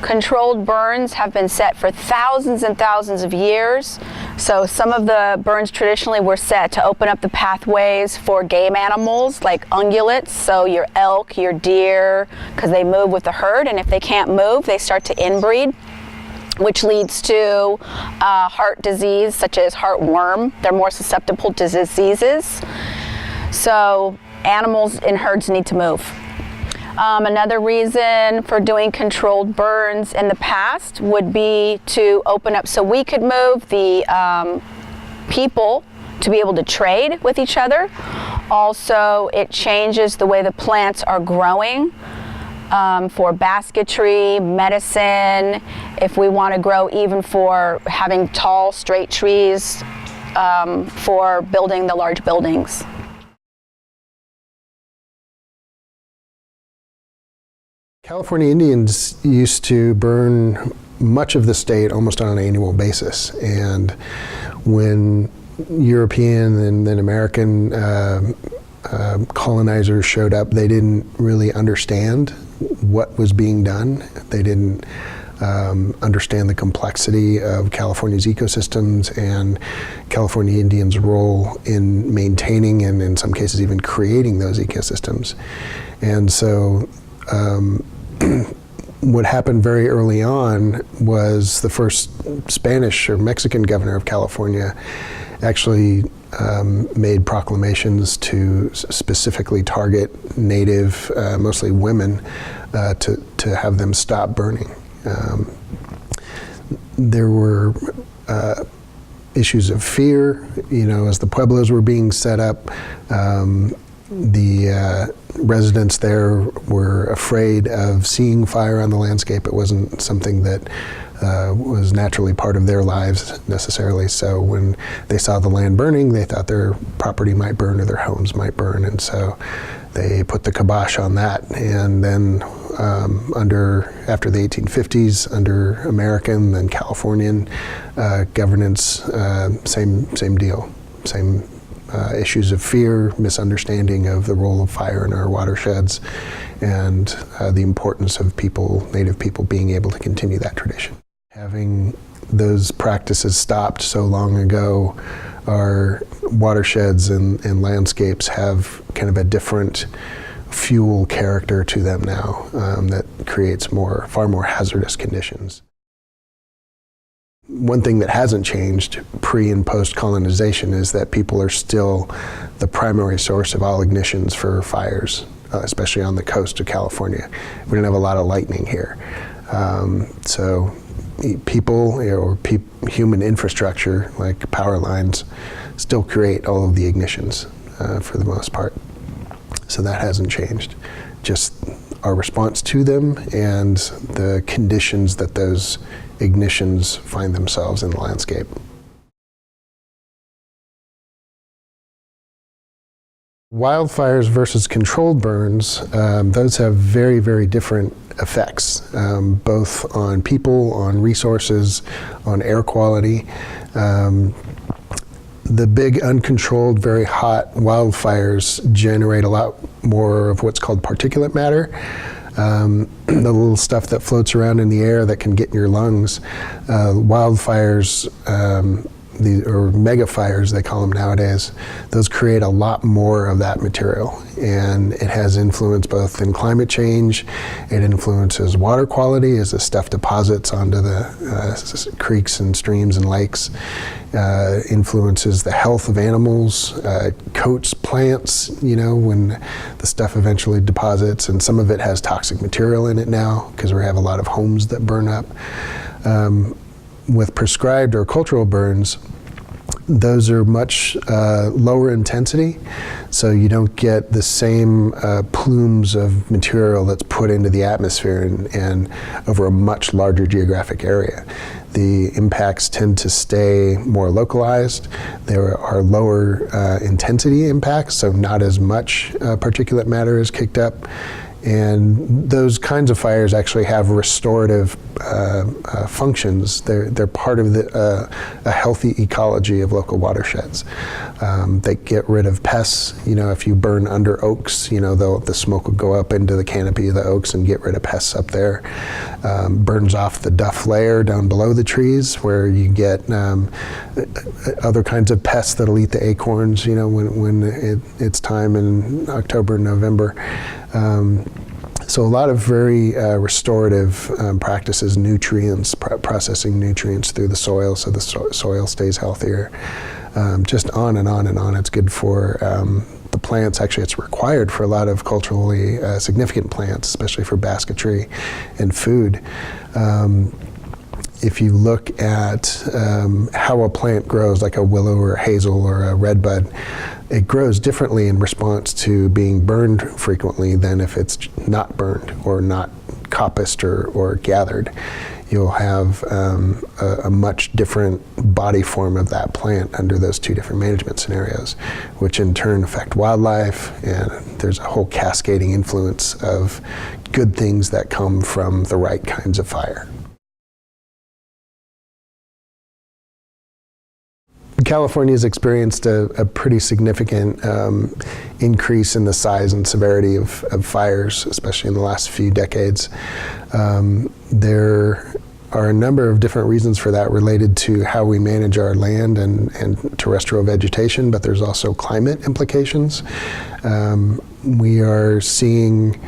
Controlled burns have been set for thousands and thousands of years. So some of the burns traditionally were set to open up the pathways for game animals like ungulates, so your elk, your deer, because they move with the herd, and if they can't move, they start to inbreed, which leads to heart disease such as heartworm. They're more susceptible to diseases. So animals in herds need to move. Another reason for doing controlled burns in the past would be to open up so we could move the people to be able to trade with each other. Also, it changes the way the plants are growing for basketry, medicine, if we want to grow even for having tall, straight trees for building the large buildings. California Indians used to burn much of the state almost on an annual basis, and when European and then American colonizers showed up, they didn't really understand what was being done. They didn't understand the complexity of California's ecosystems and California Indians' role in maintaining and in some cases even creating those ecosystems. And so what happened very early on was the first Spanish or Mexican governor of California actually made proclamations to specifically target native, mostly women, to have them stop burning. There were issues of fear, as the pueblos were being set up. The residents there were afraid of seeing fire on the landscape. It wasn't something that was naturally part of their lives necessarily. So when they saw the land burning, they thought their property might burn or their homes might burn. And so they put the kibosh on that. And then after the 1850s, under American and Californian governance, same deal. Same issues of fear, misunderstanding of the role of fire in our watersheds, and the importance of native people being able to continue that tradition. Having those practices stopped so long ago, our watersheds and landscapes have kind of a different fuel character to them now that creates far more hazardous conditions. One thing that hasn't changed pre and post colonization is that people are still the primary source of all ignitions for fires, especially on the coast of California. We don't have a lot of lightning here. So people or human infrastructure like power lines still create all of the ignitions for the most part. So that hasn't changed. Just our response to them and the conditions that those ignitions find themselves in the landscape. Wildfires versus controlled burns, those have very, very different effects, both on people, on resources, on air quality. The big uncontrolled, very hot wildfires generate a lot more of what's called particulate matter. The little stuff that floats around in the air that can get in your lungs. Wildfires, or mega fires they call them nowadays, those create a lot more of that material, and it has influence both in climate change. It influences water quality as the stuff deposits onto the creeks and streams and lakes. Influences the health of animals, coats plants, when the stuff eventually deposits, and some of it has toxic material in it now because we have a lot of homes that burn up. With prescribed or cultural burns, those are much lower intensity, so you don't get the same plumes of material that's put into the atmosphere and over a much larger geographic area. The impacts tend to stay more localized. There are lower intensity impacts, so not as much particulate matter is kicked up, And those kinds of fires actually have restorative functions. They're part of a healthy ecology of local watersheds. They get rid of pests. If you burn under oaks, the smoke will go up into the canopy of the oaks and get rid of pests up there. Burns off the duff layer down below the trees, where you get other kinds of pests that'll eat the acorns, when it's time in October and November. So a lot of very restorative practices, nutrients, processing nutrients through the soil so the soil stays healthier. Just on and on and on. It's good for the plants. Actually, it's required for a lot of culturally significant plants, especially for basketry and food. If you look at how a plant grows, like a willow or a hazel or a redbud, it grows differently in response to being burned frequently than if it's not burned or not coppiced or gathered. You'll have a much different body form of that plant under those two different management scenarios, which in turn affect wildlife, and there's a whole cascading influence of good things that come from the right kinds of fire. California has experienced a pretty significant increase in the size and severity of fires, especially in the last few decades. There are a number of different reasons for that related to how we manage our land and terrestrial vegetation, but there's also climate implications. We are seeing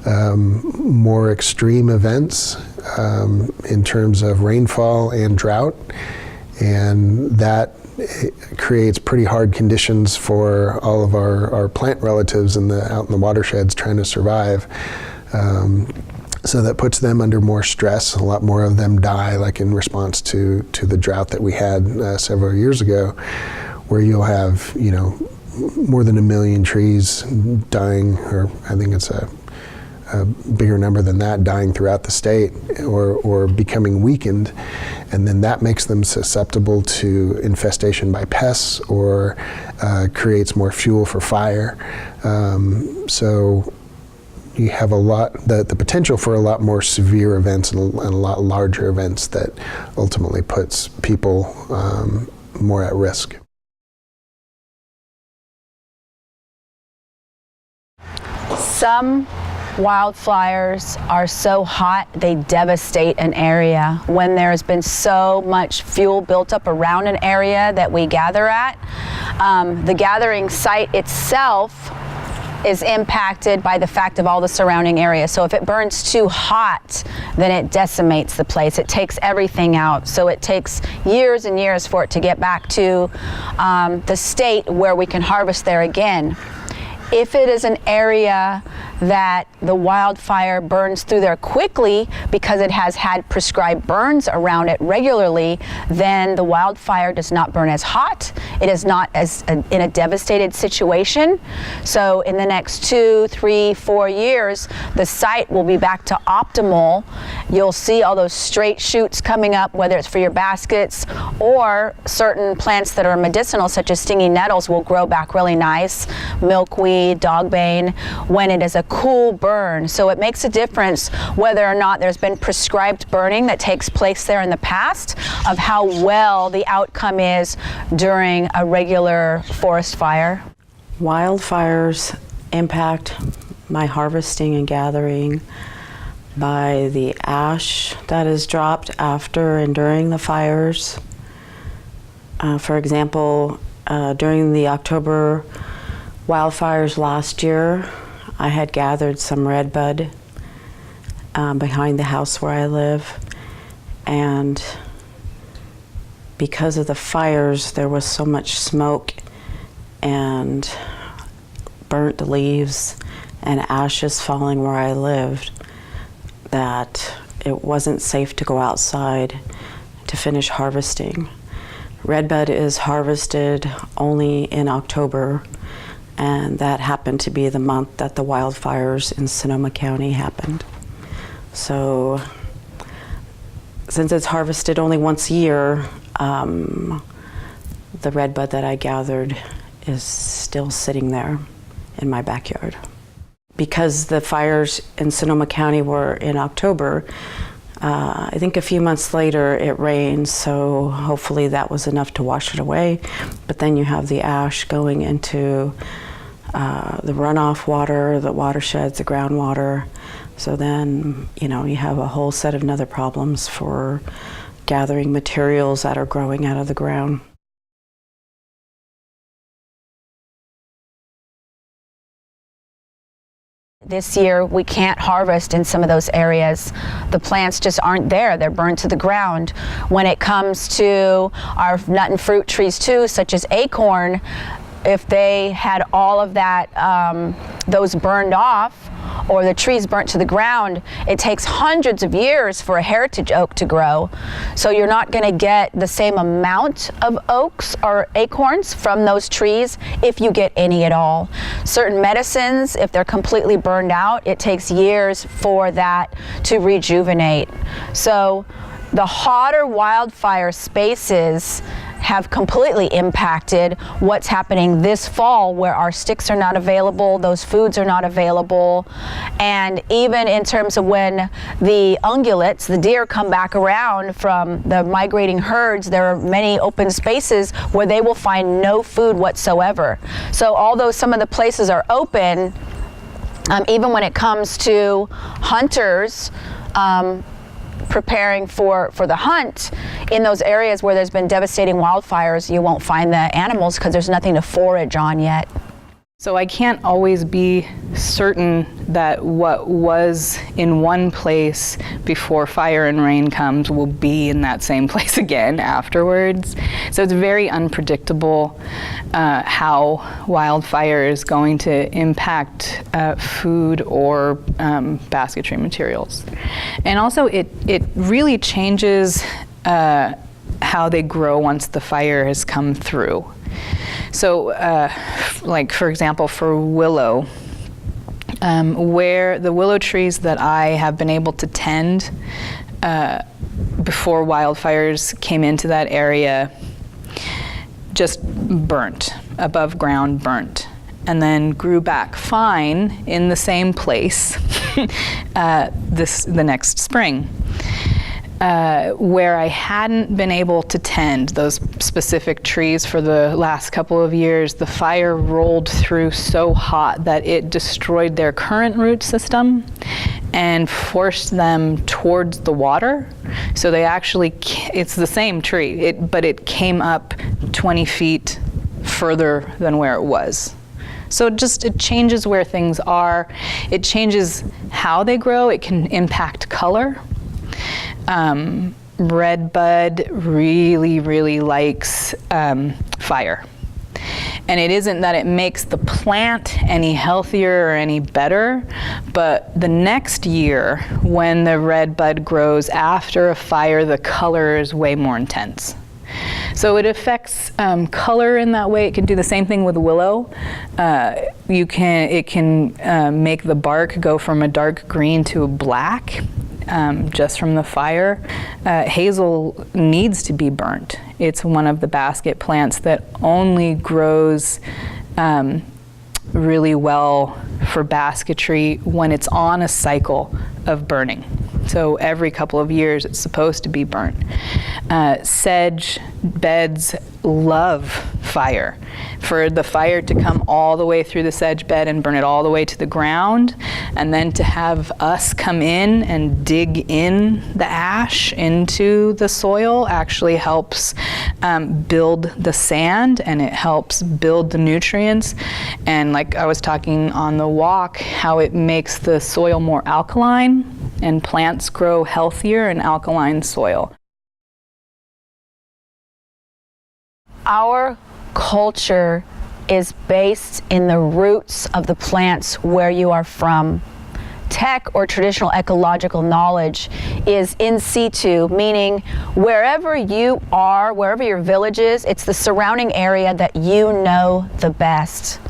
more extreme events in terms of rainfall and drought, and that creates pretty hard conditions for all of our plant relatives out in the watersheds trying to survive. So that puts them under more stress. A lot more of them die, like in response to the drought that we had several years ago, where you'll have more than 1 million trees dying, or I think it's a bigger number than that, dying throughout the state or becoming weakened, and then that makes them susceptible to infestation by pests or creates more fuel for fire. So you have the potential for a lot more severe events and a lot larger events that ultimately puts people more at risk. Some wildfires are so hot they devastate an area. When there's been so much fuel built up around an area that we gather at, the gathering site itself is impacted by the fact of all the surrounding area. So if it burns too hot, then it decimates the place. It takes everything out. So it takes years and years for it to get back to the state where we can harvest there again. If it is an area that the wildfire burns through there quickly because it has had prescribed burns around it regularly, then the wildfire does not burn as hot. It is not as in a devastated situation. So in the next 2, 3, 4 years, the site will be back to optimal. You'll see all those straight shoots coming up, whether it's for your baskets or certain plants that are medicinal, such as stinging nettles, will grow back really nice. Milkweed, dogbane, when it is a cool burn. So it makes a difference whether or not there's been prescribed burning that takes place there in the past, of how well the outcome is during a regular forest fire. Wildfires impact my harvesting and gathering by the ash that is dropped after and during the fires. For example, during the October wildfires last year, I had gathered some redbud behind the house where I live, and because of the fires, there was so much smoke and burnt leaves and ashes falling where I lived that it wasn't safe to go outside to finish harvesting. Redbud is harvested only in October, and that happened to be the month that the wildfires in Sonoma County happened. So since it's harvested only once a year, the redbud that I gathered is still sitting there in my backyard. Because the fires in Sonoma County were in October, I think a few months later it rained, so hopefully that was enough to wash it away. But then you have the ash going into the runoff water, the watersheds, the groundwater. So then, you know, you have a whole set of other problems for gathering materials that are growing out of the ground. This year, we can't harvest in some of those areas. The plants just aren't there. They're burned to the ground. When it comes to our nut and fruit trees too, such as acorn, if they had all of that, those burned off, or the trees burnt to the ground, it takes hundreds of years for a heritage oak to grow. So you're not going to get the same amount of oaks or acorns from those trees if you get any at all. Certain medicines, if they're completely burned out, it takes years for that to rejuvenate. So the hotter wildfire spaces have completely impacted what's happening this fall, where our sticks are not available, those foods are not available, and even in terms of when the ungulates, the deer, come back around from the migrating herds, there are many open spaces where they will find no food whatsoever. So although some of the places are open, even when it comes to hunters, preparing for the hunt, in those areas where there's been devastating wildfires, you won't find the animals because there's nothing to forage on yet. So I can't always be certain that what was in one place before fire and rain comes will be in that same place again afterwards. So it's very unpredictable how wildfire is going to impact food or basketry materials. And also it really changes how they grow once the fire has come through. So, like for example, for willow, where the willow trees that I have been able to tend before wildfires came into that area just burnt, above ground burnt, and then grew back fine in the same place the next spring. Where I hadn't been able to tend those specific trees for the last couple of years, the fire rolled through so hot that it destroyed their current root system and forced them towards the water. So they actually, it's the same tree, but it came up 20 feet further than where it was. So it changes where things are. It changes how they grow. It can impact color. Red bud really likes fire. And it isn't that it makes the plant any healthier or any better, but the next year when the red bud grows after a fire, the color is way more intense. So it affects color in that way. It can do the same thing with willow. It can make the bark go from a dark green to a black. Just from the fire. Hazel needs to be burnt. It's one of the basket plants that only grows really well for basketry when it's on a cycle of burning. So every couple of years it's supposed to be burnt. Sedge beds love fire. For the fire to come all the way through the sedge bed and burn it all the way to the ground, and then to have us come in and dig in the ash into the soil actually helps build the sand, and it helps build the nutrients. And like I was talking on the walk, how it makes the soil more alkaline and plants grow healthier in alkaline soil. Our culture is based in the roots of the plants where you are from. Tech, or traditional ecological knowledge, is in situ, meaning wherever you are, wherever your village is, it's the surrounding area that you know the best.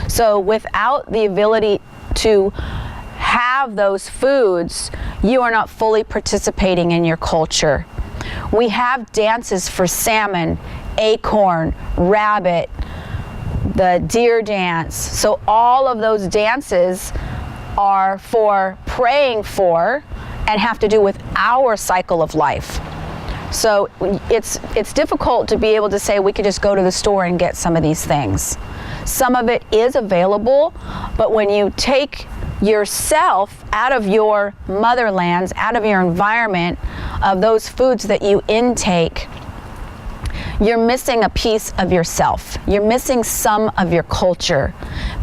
So without the ability to have those foods, you are not fully participating in your culture. We have dances for salmon, acorn, rabbit, the deer dance. So all of those dances are for praying for and have to do with our cycle of life. So it's difficult to be able to say we could just go to the store and get some of these things. Some of it is available, but when you take yourself out of your motherlands, out of your environment, of those foods that you intake, you're missing a piece of yourself. You're missing some of your culture,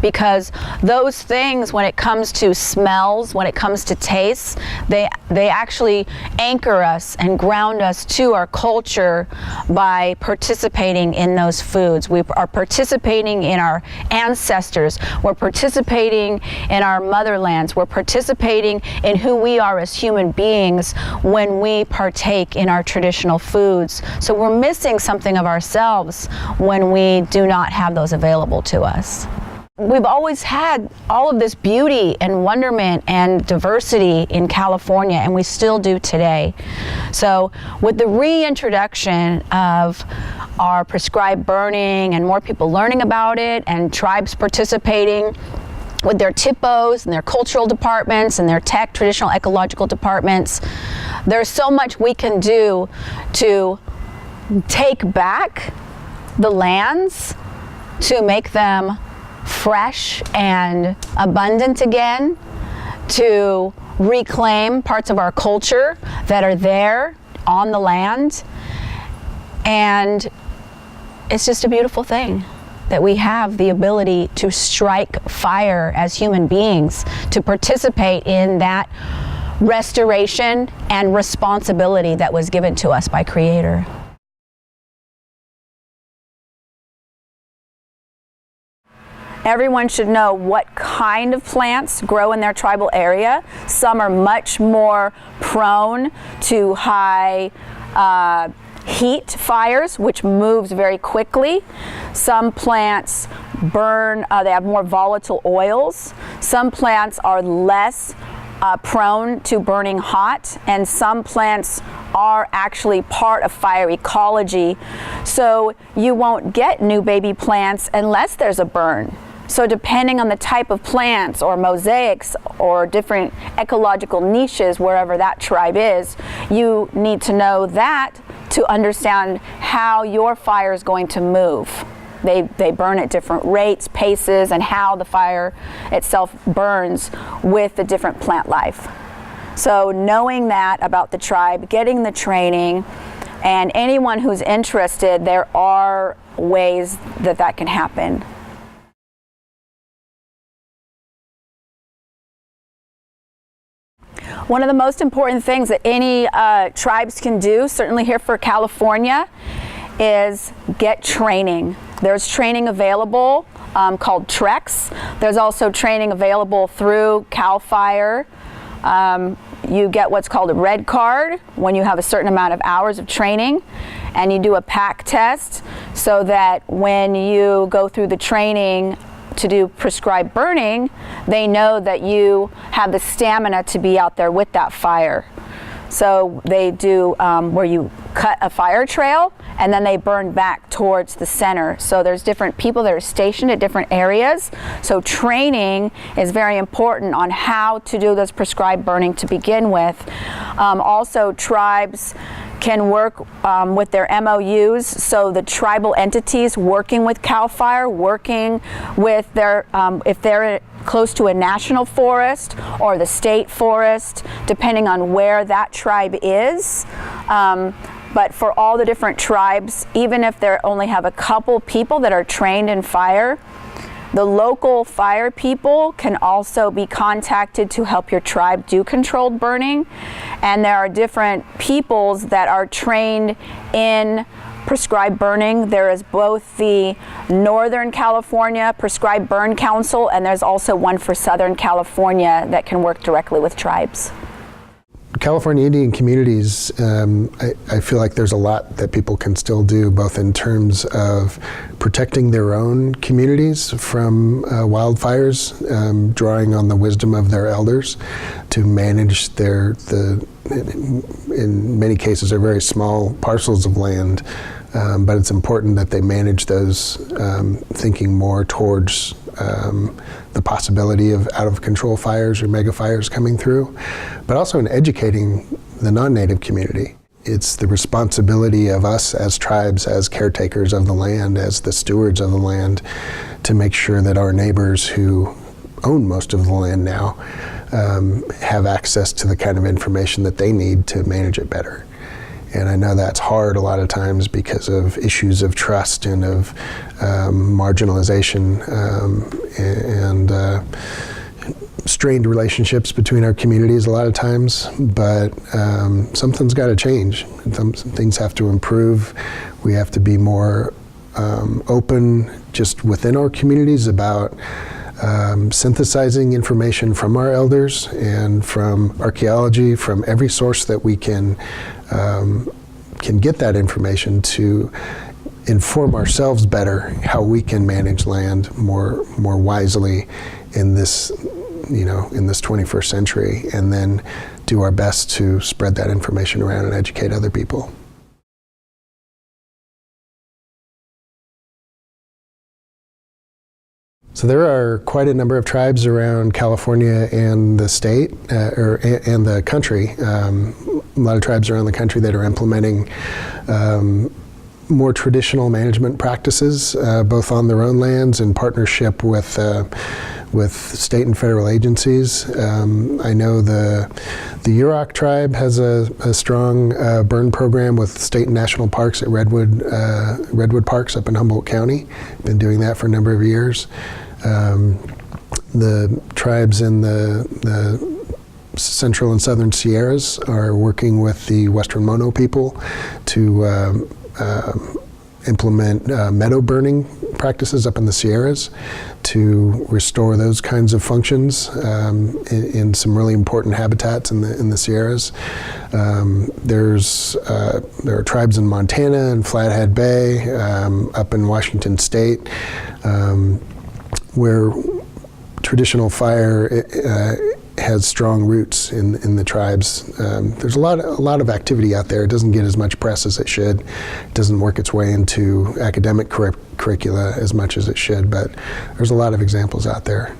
because those things, when it comes to smells, when it comes to tastes, they actually anchor us and ground us to our culture by participating in those foods. We are participating in our ancestors. We're participating in our motherlands. We're participating in who we are as human beings when we partake in our traditional foods. So we're missing something of ourselves when we do not have those available to us. We've always had all of this beauty and wonderment and diversity in California, and we still do today. So with the reintroduction of our prescribed burning and more people learning about it and tribes participating with their TIPOs and their cultural departments and their tech, traditional ecological departments, there's so much we can do to take back the lands, to make them fresh and abundant again, to reclaim parts of our culture that are there on the land. And it's just a beautiful thing that we have the ability to strike fire as human beings, to participate in that restoration and responsibility that was given to us by Creator. Everyone should know what kind of plants grow in their tribal area. Some are much more prone to high heat fires, which moves very quickly. Some plants burn, they have more volatile oils. Some plants are less prone to burning hot, and some plants are actually part of fire ecology. So you won't get new baby plants unless there's a burn. So depending on the type of plants or mosaics or different ecological niches, wherever that tribe is, you need to know that to understand how your fire is going to move. They burn at different rates, paces, and how the fire itself burns with the different plant life. So knowing that about the tribe, getting the training, and anyone who's interested, there are ways that that can happen. One of the most important things that any tribes can do, certainly here for California, is get training. There's training available called TREX. There's also training available through CAL FIRE. You get what's called a red card when you have a certain amount of hours of training, and you do a PAC test so that when you go through the training to do prescribed burning, they know that you have the stamina to be out there with that fire. So they do where you cut a fire trail and then they burn back towards the center. So there's different people that are stationed at different areas. So training is very important on how to do this prescribed burning to begin with. Also, tribes can work with their MOUs, so the tribal entities working with CAL FIRE, working with their, if they're close to a national forest or the state forest, depending on where that tribe is. But for all the different tribes, even if they only have a couple people that are trained in fire, the local fire people can also be contacted to help your tribe do controlled burning. And there are different peoples that are trained in prescribed burning. There is both the Northern California Prescribed Burn Council, and there's also one for Southern California that can work directly with tribes. California Indian communities, I feel like there's a lot that people can still do, both in terms of protecting their own communities from wildfires, drawing on the wisdom of their elders to manage in many cases, they're very small parcels of land, but it's important that they manage those thinking more towards the possibility of out-of-control fires or mega fires coming through, but also in educating the non-native community. It's the responsibility of us as tribes, as caretakers of the land, as the stewards of the land, to make sure that our neighbors who own most of the land now have access to the kind of information that they need to manage it better. And I know that's hard a lot of times because of issues of trust and of marginalization and strained relationships between our communities a lot of times, but something's got to change. Some things have to improve. We have to be more open just within our communities about synthesizing information from our elders and from archaeology, from every source that we can get that information to inform ourselves better how we can manage land more wisely in this, in this 21st century, and then do our best to spread that information around and educate other people. So there are quite a number of tribes around California and the state, and the country. A lot of tribes around the country that are implementing more traditional management practices, both on their own lands in partnership with state and federal agencies. I know the Yurok tribe has a strong burn program with state and national parks at Redwood Parks up in Humboldt County. Been doing that for a number of years. The tribes in the central and southern Sierras are working with the Western Mono people to implement meadow burning practices up in the Sierras to restore those kinds of functions in some really important habitats in the Sierras. There are tribes in Montana and Flathead Bay, up in Washington State, where traditional fire has strong roots in the tribes. There's a lot of activity out there. It doesn't get as much press as it should. It doesn't work its way into academic curricula as much as it should, but there's a lot of examples out there,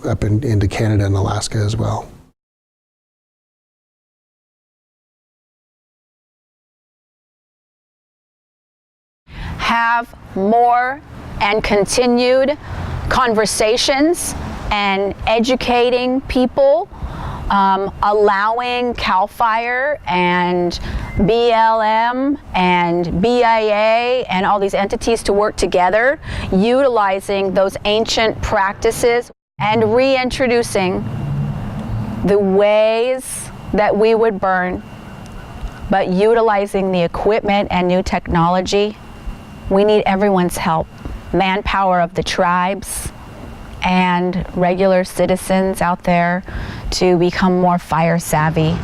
up into Canada and Alaska as well. Have more and continued conversations and educating people, allowing CAL FIRE and BLM and BIA and all these entities to work together, utilizing those ancient practices and reintroducing the ways that we would burn, but utilizing the equipment and new technology. We need everyone's help. Manpower of the tribes and regular citizens out there to become more fire savvy.